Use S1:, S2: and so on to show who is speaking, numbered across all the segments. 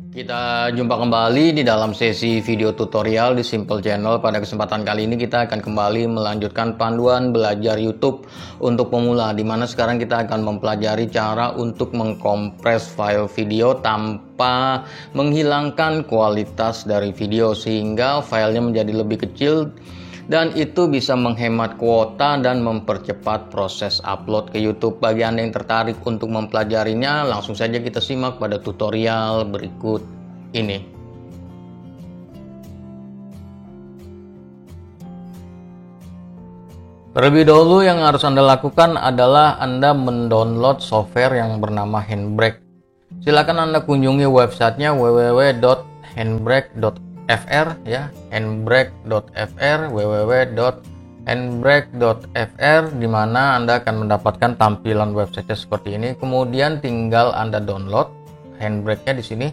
S1: Kita jumpa kembali di dalam sesi video tutorial di Simple Channel. Pada kesempatan kali ini kita akan kembali melanjutkan panduan belajar YouTube untuk pemula, di mana sekarang kita akan mempelajari cara untuk mengkompres file video tanpa menghilangkan kualitas dari video sehingga filenya menjadi lebih kecil, dan itu bisa menghemat kuota dan mempercepat proses upload ke YouTube. Bagi Anda yang tertarik untuk mempelajarinya, langsung saja kita simak pada tutorial berikut ini. Terlebih dahulu yang harus Anda lakukan adalah Anda mendownload software yang bernama Handbrake. Silakan Anda kunjungi websitenya www.handbrake.fr ya, handbrake.fr, www.handbrake.fr, di mana Anda akan mendapatkan tampilan website seperti ini. Kemudian tinggal Anda download Handbrake-nya di sini.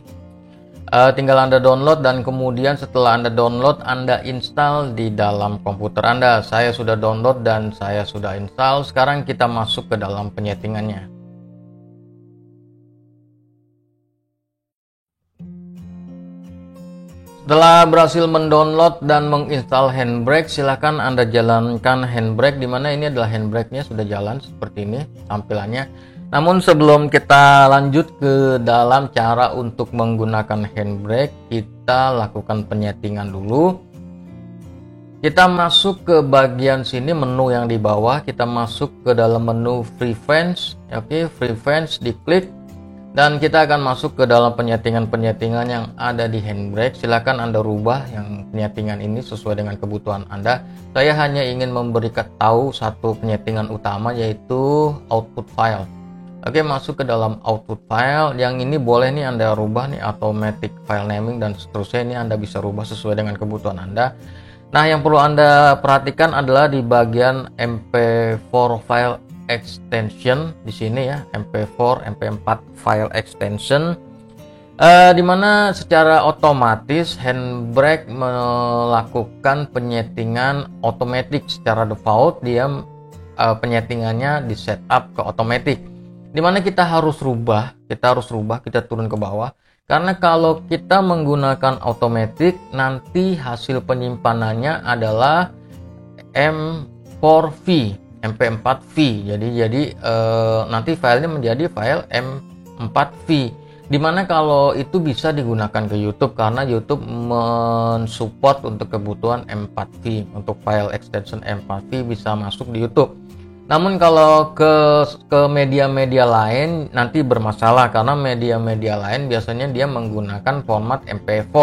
S1: Tinggal Anda download, dan kemudian setelah Anda download, Anda install di dalam komputer Anda. Saya sudah download dan saya sudah install. Sekarang kita masuk ke dalam penyetingannya. Setelah berhasil mendownload dan menginstal Handbrake, silahkan Anda jalankan Handbrake, di mana ini adalah Handbrake-nya sudah jalan seperti ini tampilannya. Namun sebelum kita lanjut ke dalam cara untuk menggunakan Handbrake, kita lakukan penyetingan dulu. Kita masuk ke bagian sini, menu yang di bawah, kita masuk ke dalam menu Preference. Oke, Preference diklik. Dan kita akan masuk ke dalam penyetingan-penyetingan yang ada di Handbrake. Silakan Anda rubah yang penyetingan ini sesuai dengan kebutuhan Anda. Saya hanya ingin memberikan tahu satu penyetingan utama, yaitu output file. Oke, masuk ke dalam output file. Yang ini boleh nih Anda rubah nih, automatic file naming dan seterusnya. Ini Anda bisa rubah sesuai dengan kebutuhan Anda. Nah, yang perlu Anda perhatikan adalah di bagian MP4 file extension di sini ya, MP4, MP4 file extension, di mana secara otomatis Handbrake melakukan penyetingan otomatis secara default. Dia penyetingannya di setup ke otomatis, di mana kita harus rubah, kita turun ke bawah, karena kalau kita menggunakan otomatis nanti hasil penyimpanannya adalah M4V, MP4V. Jadi nanti filenya menjadi file M4V, dimana kalau itu bisa digunakan ke YouTube karena YouTube mensupport untuk kebutuhan M4V. Untuk file extension M4V bisa masuk di YouTube. Namun kalau ke media-media lain nanti bermasalah, karena media-media lain biasanya dia menggunakan format MP4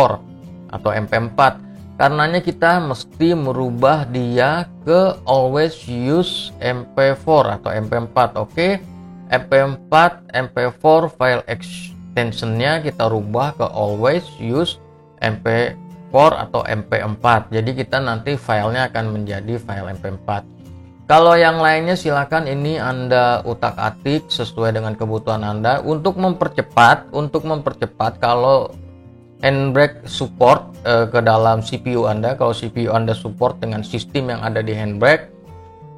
S1: atau MP4. Karenanya kita mesti merubah dia ke always use MP4 atau MP4. Oke, MP4 file extensionnya kita rubah ke always use MP4 atau MP4. Jadi kita nanti filenya akan menjadi file MP4. Kalau yang lainnya silakan ini Anda utak-atik sesuai dengan kebutuhan Anda. Untuk mempercepat kalau Handbrake support ke dalam CPU Anda, kalau CPU Anda support dengan sistem yang ada di Handbrake,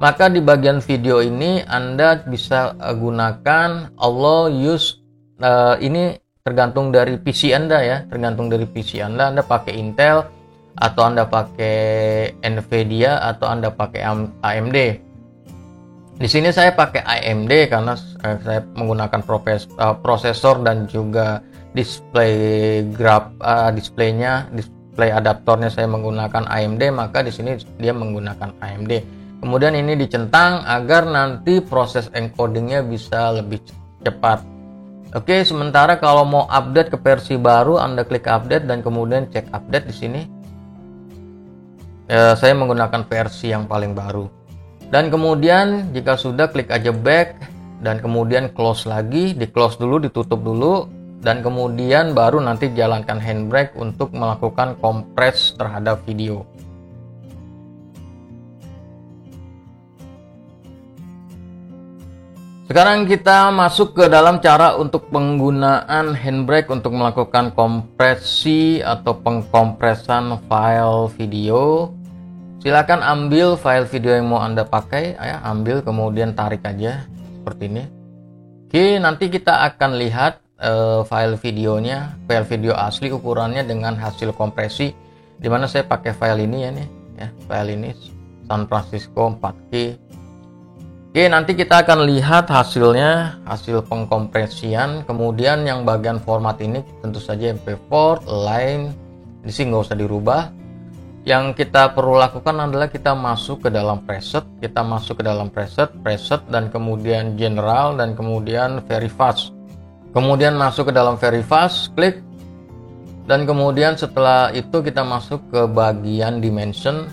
S1: maka di bagian video ini Anda bisa gunakan allow use. Ini tergantung dari PC Anda ya, Anda pakai Intel atau Anda pakai Nvidia atau Anda pakai AMD. Di sini saya pakai AMD karena saya menggunakan prosesor dan juga display adaptornya saya menggunakan AMD, maka di sini dia menggunakan AMD. Kemudian ini dicentang agar nanti proses encodingnya bisa lebih cepat. Oke, sementara kalau mau update ke versi baru, Anda klik update dan kemudian cek update di sini. Saya menggunakan versi yang paling baru. Dan kemudian jika sudah, klik aja back dan kemudian close lagi, di close dulu, ditutup dulu, dan kemudian baru nanti jalankan Handbrake untuk melakukan kompres terhadap video. Sekarang kita masuk ke dalam cara untuk penggunaan Handbrake untuk melakukan kompresi atau pengkompresan file video. Silakan ambil file video yang mau Anda pakai, ambil kemudian tarik aja seperti ini. Oke, nanti kita akan lihat file videonya, file video asli ukurannya dengan hasil kompresi, dimana saya pakai file ini ya nih ya, file ini San Francisco 4K. Oke, nanti kita akan lihat hasilnya, hasil pengkompresian. Kemudian yang bagian format ini tentu saja MP4, line, ini sih nggak usah dirubah. Yang kita perlu lakukan adalah kita masuk ke dalam preset, preset, dan kemudian general, dan kemudian very fast. Kemudian masuk ke dalam very fast, klik, dan kemudian setelah itu kita masuk ke bagian dimension.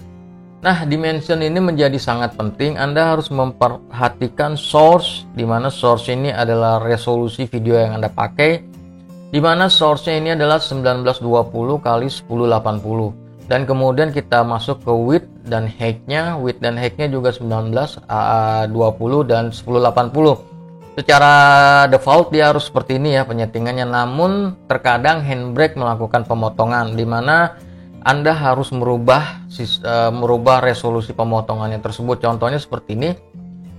S1: Nah, dimension ini menjadi sangat penting. Anda harus memperhatikan source, di mana source ini adalah resolusi video yang Anda pakai, di mana source-nya ini adalah 1920 x 1080. Dan kemudian kita masuk ke width dan height-nya. Width dan height-nya juga 1920 dan 1080. Secara default dia harus seperti ini ya penyetingannya. Namun terkadang Handbrake melakukan pemotongan, di mana Anda harus merubah resolusi pemotongannya tersebut. Contohnya seperti ini.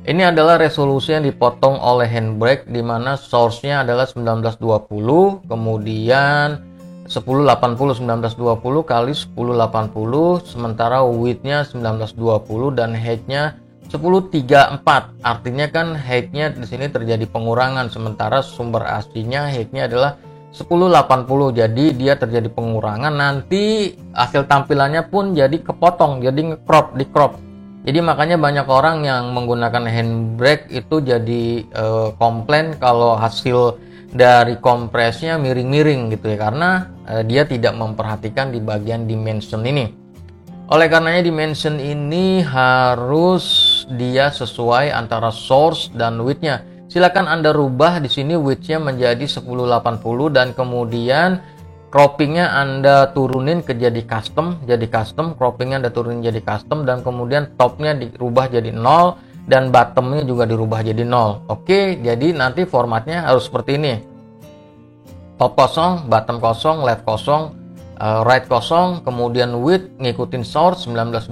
S1: Ini adalah resolusi yang dipotong oleh Handbrake, di mana source-nya adalah 1920, kemudian 1920 kali 1080, sementara width-nya 1920 dan height-nya 1034. Artinya kan height-nya di sini terjadi pengurangan, sementara sumber aslinya height-nya adalah 1080. Jadi dia terjadi pengurangan, nanti hasil tampilannya pun jadi kepotong, jadi di crop. Jadi makanya banyak orang yang menggunakan Handbrake itu jadi komplain kalau hasil dari kompresnya miring-miring gitu ya, karena dia tidak memperhatikan di bagian dimension ini. Oleh karenanya dimension ini harus dia sesuai antara source dan width-nya. Silakan Anda rubah di sini width-nya menjadi 1080 dan kemudian cropping-nya Anda turunin ke jadi custom, cropping-nya Anda turunin jadi custom, dan kemudian top-nya dirubah jadi 0 dan bottom-nya juga dirubah jadi 0. Oke, jadi nanti formatnya harus seperti ini. Top kosong, bottom kosong, left kosong, right kosong, kemudian width ngikutin source 1920.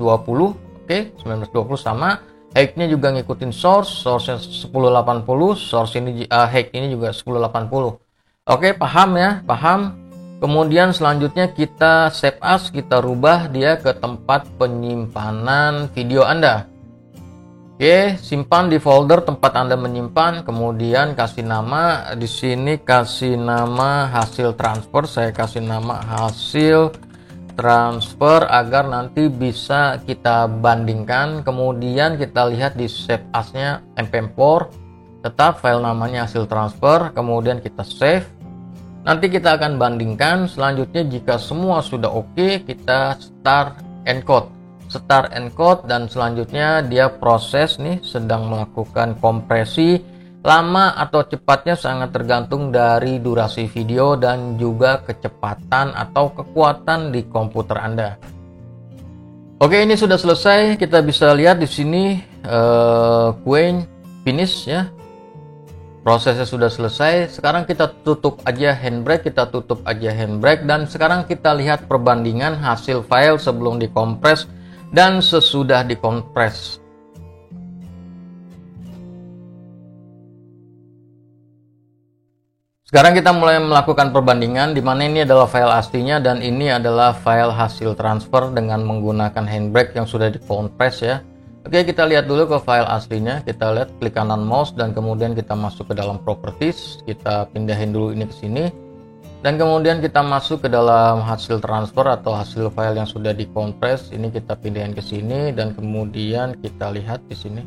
S1: Oke, 1920 sama. Height-nya juga ngikutin source-nya 1080, source ini height ini juga 1080. Oke, paham ya? Paham. Kemudian selanjutnya kita save as, kita rubah dia ke tempat penyimpanan video Anda. Oke, simpan di folder tempat Anda menyimpan, kemudian kasih nama. Di sini kasih nama hasil transfer, saya kasih nama hasil transfer agar nanti bisa kita bandingkan. Kemudian kita lihat di save as-nya MP4, tetap file namanya hasil transfer, kemudian kita save. Nanti kita akan bandingkan. Selanjutnya jika semua sudah oke, kita start encode, dan selanjutnya dia proses nih, sedang melakukan kompresi. Lama atau cepatnya sangat tergantung dari durasi video dan juga kecepatan atau kekuatan di komputer Anda. Oke, ini sudah selesai. Kita bisa lihat di sini quench finish ya. Prosesnya sudah selesai. Sekarang kita tutup aja Handbrake, dan sekarang kita lihat perbandingan hasil file sebelum dikompres dan sesudah dikompres. Sekarang kita mulai melakukan perbandingan, di mana ini adalah file aslinya dan ini adalah file hasil transfer dengan menggunakan Handbrake yang sudah dikompres ya. Oke, kita lihat dulu ke file aslinya. Kita lihat, klik kanan mouse dan kemudian kita masuk ke dalam properties. Kita pindahin dulu ini ke sini. Dan kemudian kita masuk ke dalam hasil transfer atau hasil file yang sudah dikompres. Ini kita pindahin ke sini dan kemudian kita lihat di sini.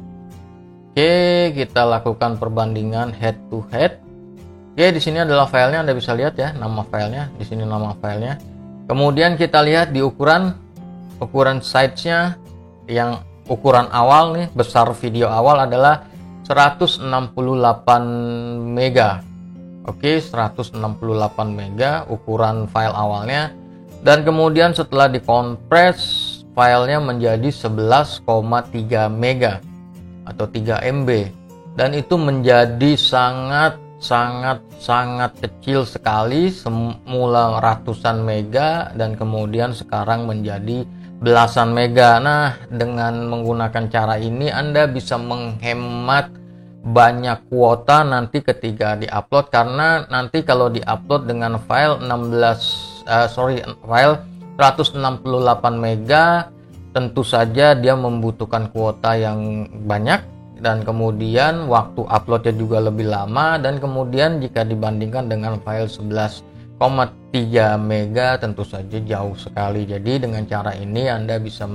S1: Oke, kita lakukan perbandingan head to head. Oke, di sini adalah filenya, Anda bisa lihat ya nama filenya. Di sini nama filenya. Kemudian kita lihat di ukuran size-nya, yang ukuran awal nih, besar video awal adalah 168 mega. Oke, 168 mega ukuran file awalnya, dan kemudian setelah dikompres filenya menjadi 11,3 mega atau 3 MB, dan itu menjadi sangat kecil sekali, semula ratusan mega dan kemudian sekarang menjadi belasan mega. Nah, dengan menggunakan cara ini Anda bisa menghemat banyak kuota nanti ketika diupload, karena nanti kalau diupload dengan file file 168 mega tentu saja dia membutuhkan kuota yang banyak, dan kemudian waktu uploadnya juga lebih lama, dan kemudian jika dibandingkan dengan file 11,3 mega tentu saja jauh sekali. Jadi dengan cara ini Anda bisa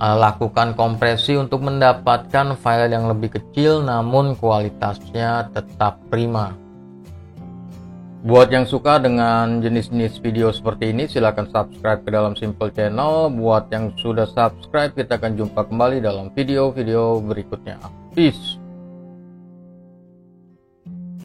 S1: lakukan kompresi untuk mendapatkan file yang lebih kecil namun kualitasnya tetap prima. Buat yang suka dengan jenis-jenis video seperti ini, silahkan subscribe ke dalam Simple Channel. Buat yang sudah subscribe, kita akan jumpa kembali dalam video-video berikutnya. Peace.